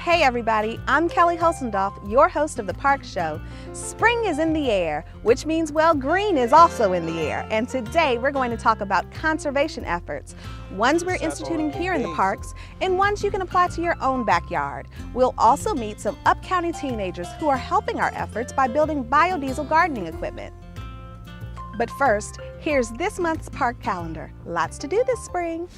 Hey everybody, I'm Kelly Hosendorf, your host of The Park Show. Spring is in the air, which means, well, green is also in the air. And today we're going to talk about conservation efforts, ones we're instituting here in the parks and ones you can apply to your own backyard. We'll also meet some up-county teenagers who are helping our efforts by building biodiesel gardening equipment. But first, here's this month's park calendar. Lots to do this spring.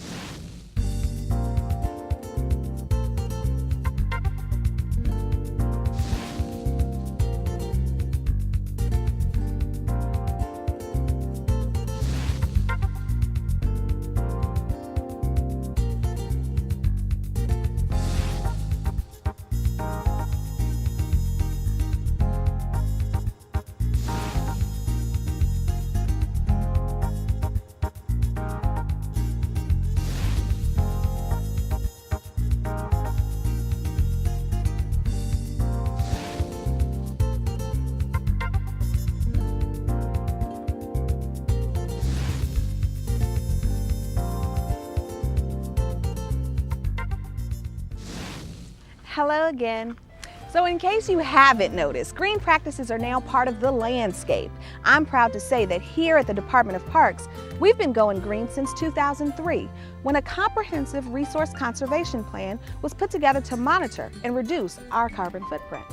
Hello again. So in case you haven't noticed, green practices are now part of the landscape. I'm proud to say that here at the Department of Parks, we've been going green since 2003, when a comprehensive resource conservation plan was put together to monitor and reduce our carbon footprint.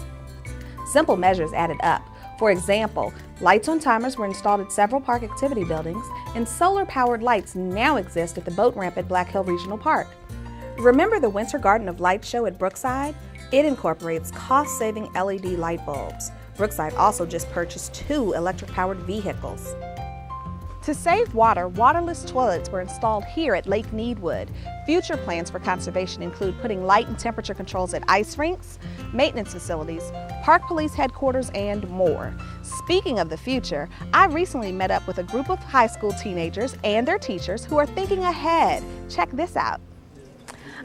Simple measures added up. For example, lights on timers were installed at several park activity buildings, and solar-powered lights now exist at the boat ramp at Black Hill Regional Park. Remember the Winter Garden of Light show at Brookside? It incorporates cost-saving LED light bulbs. Brookside also just purchased 2 electric-powered vehicles. To save water, waterless toilets were installed here at Lake Needwood. Future plans for conservation include putting light and temperature controls at ice rinks, maintenance facilities, park police headquarters, and more. Speaking of the future, I recently met up with a group of high school teenagers and their teachers who are thinking ahead. Check this out.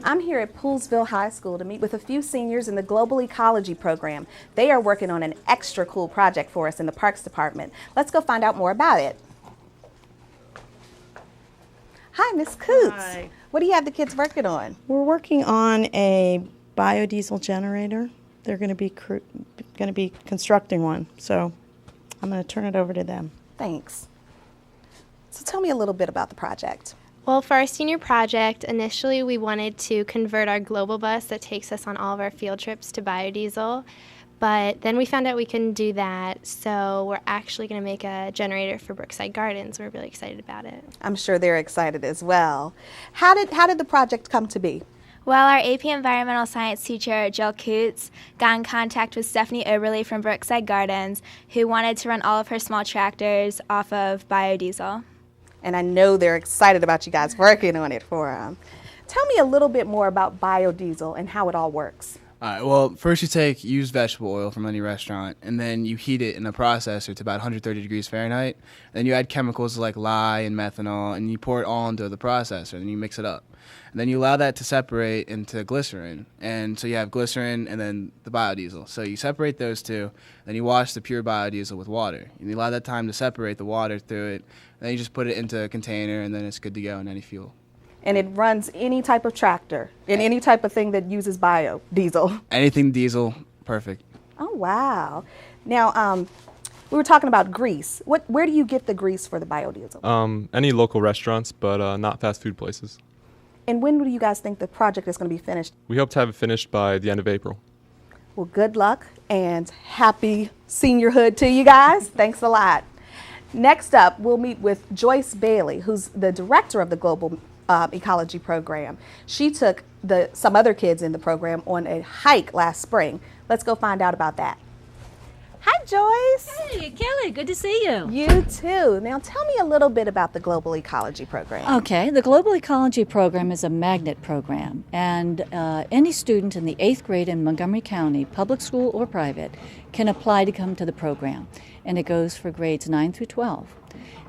I'm here at Poolesville High School to meet with a few seniors in the Global Ecology program. They are working on an extra cool project for us in the Parks Department. Let's go find out more about it. Hi, Miss Coots. Hi. What do you have the kids working on? We're working on a biodiesel generator. They're going to be constructing one, so I'm going to turn it over to them. Thanks. So tell me a little bit about the project. Well, for our senior project, initially we wanted to convert our Global bus that takes us on all of our field trips to biodiesel, but then we found out we couldn't do that, so we're actually going to make a generator for Brookside Gardens. We're really excited about it. I'm sure they're excited as well. How did the project come to be? Well, our AP Environmental Science teacher, Jill Coots, got in contact with Stephanie Oberly from Brookside Gardens, who wanted to run all of her small tractors off of biodiesel. And I know they're excited about you guys working on it for them. Tell me a little bit more about biodiesel and how it all works. All right, well, first you take used vegetable oil from any restaurant, and then you heat it in a processor to about 130 degrees Fahrenheit. Then you add chemicals like lye and methanol, and you pour it all into the processor, and you mix it up. And then you allow that to separate into glycerin. And so you have glycerin and then the biodiesel. So you separate those two, then you wash the pure biodiesel with water. And you allow that time to separate the water through it. Then you just put it into a container, and then it's good to go in any fuel. And it runs any type of tractor and any type of thing that uses biodiesel. Anything diesel, perfect. Oh, wow. Now, we were talking about grease. Where do you get the grease for the biodiesel? Any local restaurants, but not fast food places. And when do you guys think the project is going to be finished? We hope to have it finished by the end of April. Well, good luck and happy seniorhood to you guys. Thanks a lot. Next up, we'll meet with Joyce Bailey, who's the director of the Global Ecology program. She took some other kids in the program on a hike last spring. Let's go find out about that. Hi, Joyce. Hey, Kelly, good to see you. You too. Now tell me a little bit about the Global Ecology program. Okay, the Global Ecology program is a magnet program, and any student in the 8th grade in Montgomery County, public school or private, can apply to come to the program, and it goes for grades 9 through 12.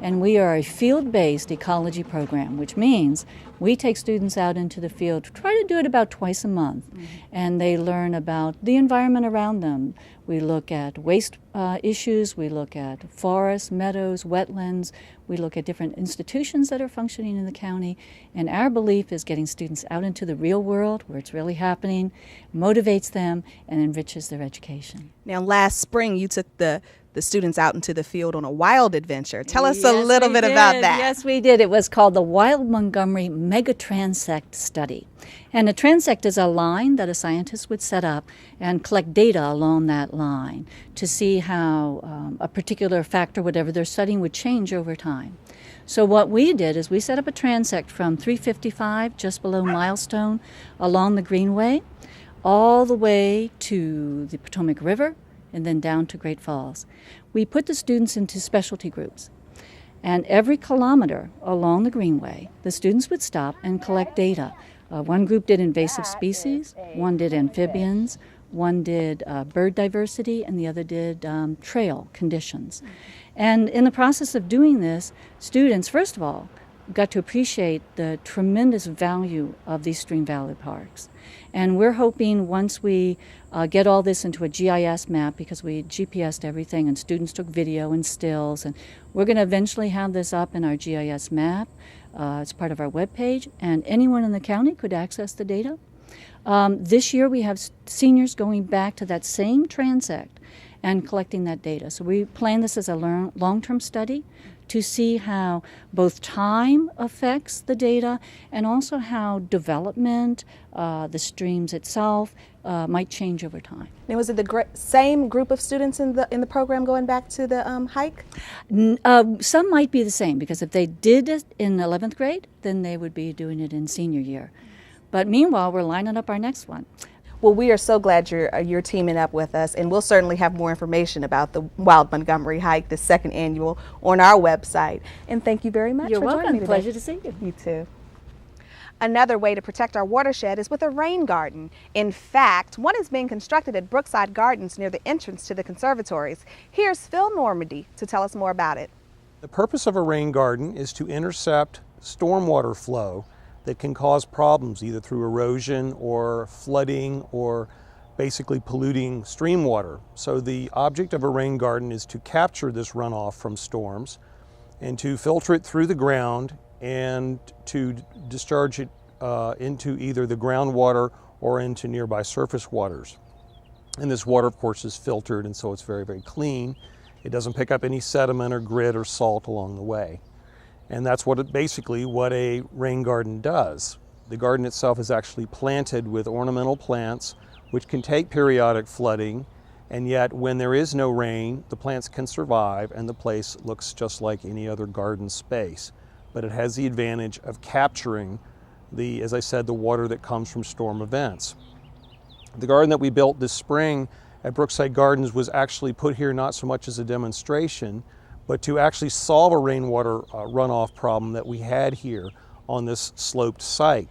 And we are a field-based ecology program, which means we take students out into the field, try to do it about twice a month, and they learn about the environment around them. We look at waste issues. We look at forests, meadows, wetlands. We look at different institutions that are functioning in the county. And our belief is getting students out into the real world where it's really happening, motivates them, and enriches their education. Now, last spring, you took the students out into the field on a wild adventure. Tell us a little bit about that. Yes, we did. It was called the Wild Montgomery Mega Transect Study. And a transect is a line that a scientist would set up and collect data along that line to see how a particular factor, whatever they're studying, would change over time. So what we did is we set up a transect from 355, just below Milestone, along the Greenway, all the way to the Potomac River, and then down to Great Falls. We put the students into specialty groups. And every kilometer along the Greenway, the students would stop and collect data. One group did invasive species, one did amphibians, one did bird diversity, and the other did trail conditions. And in the process of doing this, students, first of all, got to appreciate the tremendous value of these Stream Valley parks. And we're hoping once we get all this into a GIS map, because we GPSed everything and students took video and stills, and we're going to eventually have this up in our GIS map. It's part of our webpage, and anyone in the county could access the data. This year we have seniors going back to that same transect and collecting that data. So we plan this as a long-term study to see how both time affects the data and also how development, the streams itself, might change over time. Now, was it the same group of students in the program going back to the hike? Some might be the same, because if they did it in 11th grade, then they would be doing it in senior year. But meanwhile, we're lining up our next one. Well, we are so glad you're teaming up with us, and we'll certainly have more information about the Wild Montgomery Hike, the second annual, on our website. And thank you very much You're for joining welcome. me today. Pleasure to see you. You too. Another way to protect our watershed is with a rain garden. In fact, one is being constructed at Brookside Gardens near the entrance to the conservatories. Here's Phil Normandy to tell us more about it. The purpose of a rain garden is to intercept stormwater flow that can cause problems either through erosion or flooding or basically polluting stream water. So the object of a rain garden is to capture this runoff from storms and to filter it through the ground and to discharge it into either the groundwater or into nearby surface waters. And this water, of course, is filtered, and so it's very, very clean. It doesn't pick up any sediment or grit or salt along the way. And that's basically what a rain garden does. The garden itself is actually planted with ornamental plants which can take periodic flooding, and yet when there is no rain, the plants can survive and the place looks just like any other garden space. But it has the advantage of capturing as I said, the water that comes from storm events. The garden that we built this spring at Brookside Gardens was actually put here not so much as a demonstration, but to actually solve a rainwater runoff problem that we had here on this sloped site.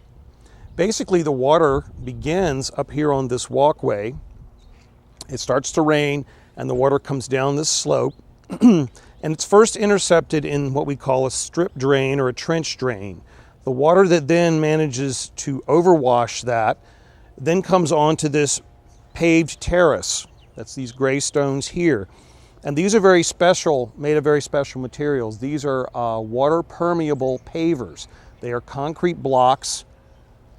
Basically, the water begins up here on this walkway. It starts to rain and the water comes down this slope and it's first intercepted in what we call a strip drain or a trench drain. The water that then manages to overwash that then comes onto this paved terrace. That's these gray stones here. And these are very special, made of very special materials. These are water permeable pavers. They are concrete blocks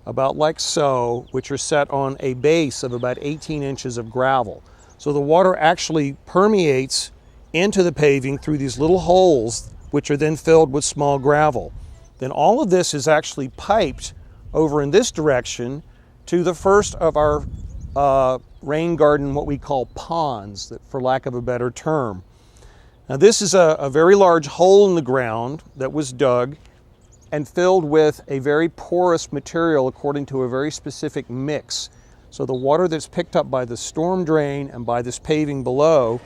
about like so, which are set on a base of about 18 inches of gravel. So the water actually permeates into the paving through these little holes, which are then filled with small gravel. Then all of this is actually piped over in this direction to the first of our rain garden, what we call ponds, for lack of a better term. Now this is a very large hole in the ground that was dug and filled with a very porous material according to a very specific mix. So the water that's picked up by the storm drain and by this paving below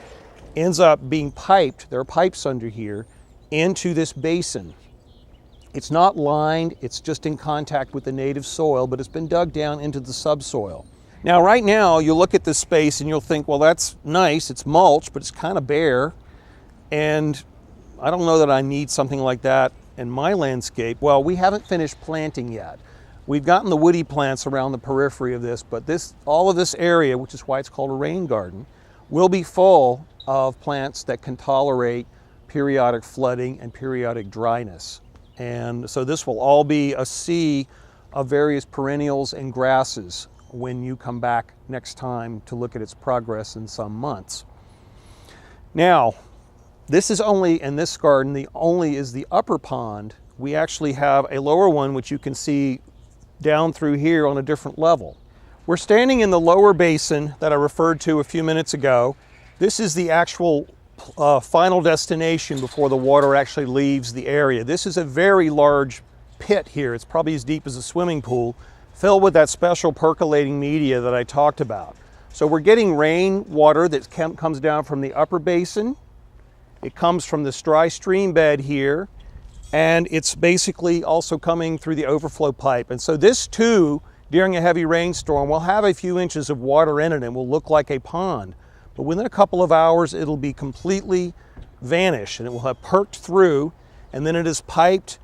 ends up being piped, there are pipes under here, into this basin. It's not lined, it's just in contact with the native soil, but it's been dug down into the subsoil. Now right now you look at this space and you'll think, well, that's nice, it's mulch, but it's kind of bare, and I don't know that I need something like that in my landscape. Well, we haven't finished planting yet. We've gotten the woody plants around the periphery of this, but all of this area, which is why it's called a rain garden, will be full of plants that can tolerate periodic flooding and periodic dryness. And so this will all be a sea of various perennials and grasses when you come back next time to look at its progress in some months. Now, this is only, in this garden, is the upper pond. We actually have a lower one which you can see down through here on a different level. We're standing in the lower basin that I referred to a few minutes ago. This is the actual final destination before the water actually leaves the area. This is a very large pit here. It's probably as deep as a swimming pool, filled with that special percolating media that I talked about. So we're getting rain water that comes down from the upper basin. It comes from this dry stream bed here, and it's basically also coming through the overflow pipe. And so this too, during a heavy rainstorm, will have a few inches of water in it and will look like a pond. But within a couple of hours, it'll be completely vanished and it will have perked through, and then it is piped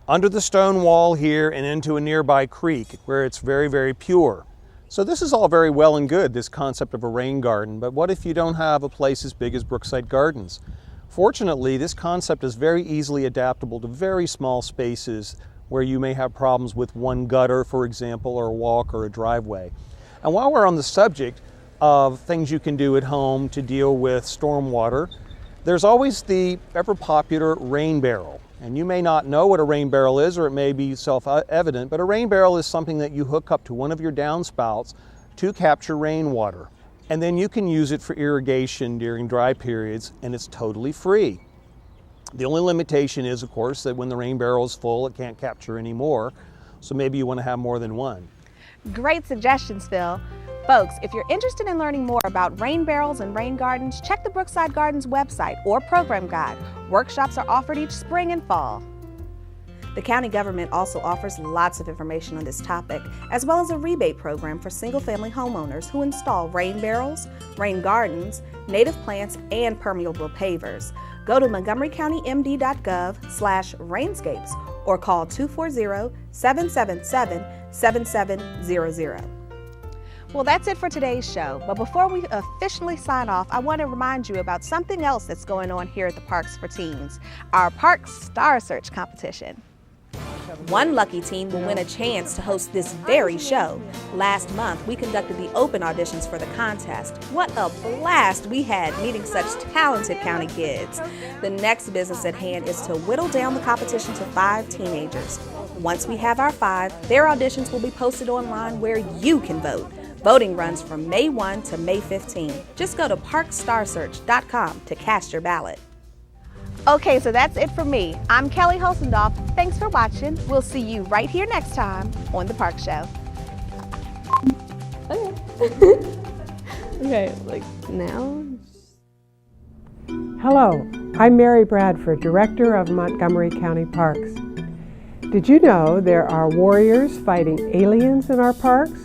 under the stone wall here and into a nearby creek where it's very, very pure. So this is all very well and good, this concept of a rain garden, but what if you don't have a place as big as Brookside Gardens? Fortunately, this concept is very easily adaptable to very small spaces where you may have problems with one gutter, for example, or a walk or a driveway. And while we're on the subject of things you can do at home to deal with stormwater, there's always the ever popular rain barrel. And you may not know what a rain barrel is, or it may be self-evident, but a rain barrel is something that you hook up to one of your downspouts to capture rainwater. And then you can use it for irrigation during dry periods, and it's totally free. The only limitation is, of course, that when the rain barrel is full, it can't capture any more. So maybe you want to have more than one. Great suggestions, Phil. Folks, if you're interested in learning more about rain barrels and rain gardens, check the Brookside Gardens website or program guide. Workshops are offered each spring and fall. The county government also offers lots of information on this topic, as well as a rebate program for single-family homeowners who install rain barrels, rain gardens, native plants, and permeable pavers. Go to montgomerycountymd.gov/rainscapes or call 240-777-7700. Well, that's it for today's show, but before we officially sign off, I want to remind you about something else that's going on here at the Parks for Teens, our Parks Star Search competition. One lucky teen will win a chance to host this very show. Last month, we conducted the open auditions for the contest. What a blast we had meeting such talented county kids. The next business at hand is to whittle down the competition to 5 teenagers. Once we have our 5, their auditions will be posted online where you can vote. Voting runs from May 1 to May 15. Just go to parkstarsearch.com to cast your ballot. Okay, so that's it for me. I'm Kelly Hulsendorf. Thanks for watching. We'll see you right here next time on The Park Show. Okay, like now? Hello, I'm Mary Bradford, Director of Montgomery County Parks. Did you know there are warriors fighting aliens in our parks?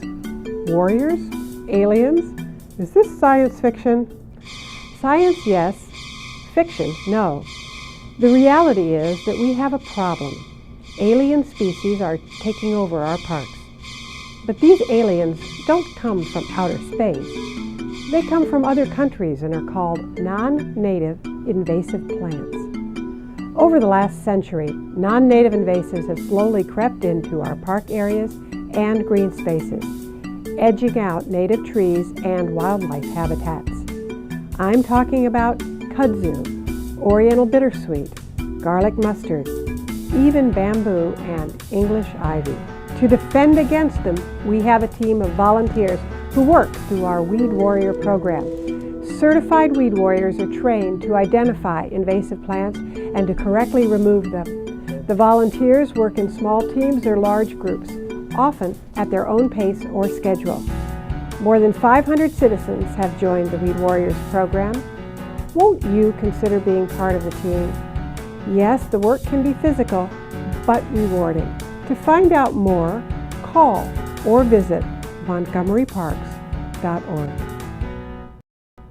Warriors? Aliens? Is this science fiction? Science, yes. Fiction, no. The reality is that we have a problem. Alien species are taking over our parks. But these aliens don't come from outer space. They come from other countries and are called non-native invasive plants. Over the last century, non-native invasives have slowly crept into our park areas and green spaces, edging out native trees and wildlife habitats. I'm talking about kudzu, oriental bittersweet, garlic mustard, even bamboo and English ivy. To defend against them, we have a team of volunteers who work through our Weed Warrior program. Certified weed warriors are trained to identify invasive plants and to correctly remove them. The volunteers work in small teams or large groups, often at their own pace or schedule. More than 500 citizens have joined the Weed Warriors program. Won't you consider being part of the team? Yes, the work can be physical, but rewarding. To find out more, call or visit montgomeryparks.org.